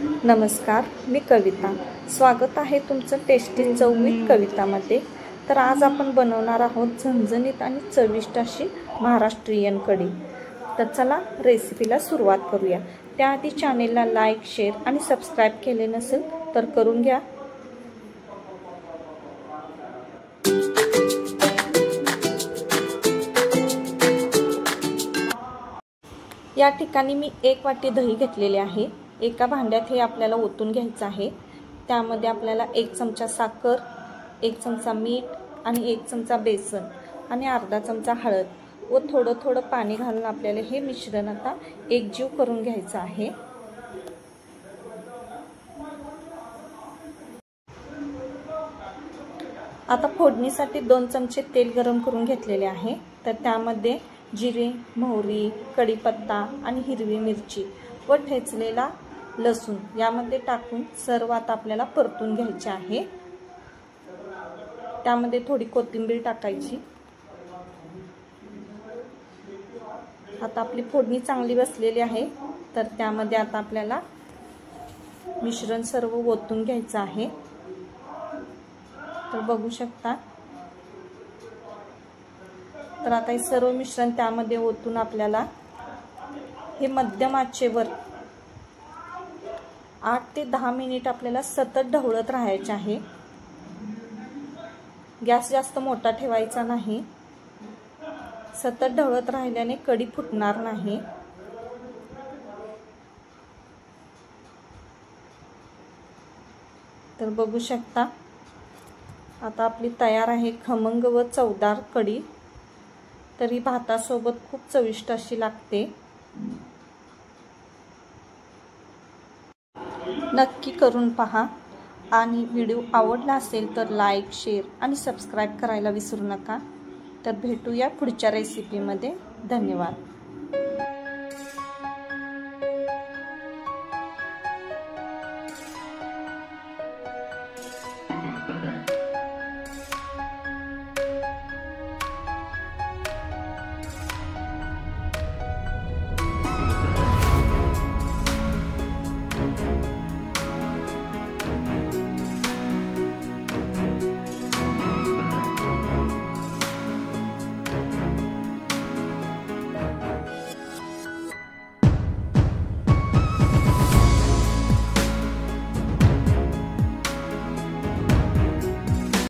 नमस्कार, मी कविता। स्वागत आहे तुमचं टेस्टी चव विथ कवितामध्ये। तर आज आपण बनवणार आहोत झणझणीत आणि चविष्ट अशी महाराष्ट्रीयन कढी। तर चला रेसिपीला सुरुवात करूया। त्याआधी चॅनेलला लाईक, शेअर आणि सबस्क्राइब केले नसेल तर करून घ्या। या ठिकाणी मी 1 वाटी दही घेतलेले आहे। एका भांड्यात हे आपल्याला ओतून घ्यायचं आहे। त्यामध्ये आपल्याला 1 चमचा साखर, 1 चमचा मीठ आणि 1 चमचा बेसन आणि अर्धा चमचा हळद व थोडं थोडं पाणी घालून आपल्याला हे मिश्रण आता एकजीव करून घ्यायचं आहे। आता फोडणीसाठी 2 चमचे तेल गरम करून घेतलेले आहे। तर त्यामध्ये जिरे, मोहरी, कढीपत्ता आणि हिरवी मिरची व ठेचलेला लसूण यामध्ये टाकून सर्व आता आपल्याला परतून घ्यायचे आहे। त्यामध्ये थोडी कोथिंबीर टाकायची। आता आपली फोडणी चांगली बसलेली आहे। तर त्यामध्ये आता आपल्याला मिश्रण सर्व ओतून घ्यायचं आहे। तर बघू शकता। तर आता हे सर्व मिश्रण त्यामध्ये ओतून आपल्याला हे मध्यम आचेवर 8 ते 10 मिनिट आपल्याला सतत ढवळत राहायचे आहे। गॅस जास्त मोठा ठेवायचा नाही। सतत ढवळत राहिल्याने कढी फुटणार नाही। तर बघू शकता आता आपली तयार आहे खमंग व चवदार कढी। तरी भातासोबत खूप चविष्ट अशी लागते। नक्की करून पहा आणि व्हिडिओ आवडला असेल तर लाईक, शेअर आणि सबस्क्राइब करायला विसरू नका। तर भेटूया पुढच्या रेसिपीमध्ये। धन्यवाद।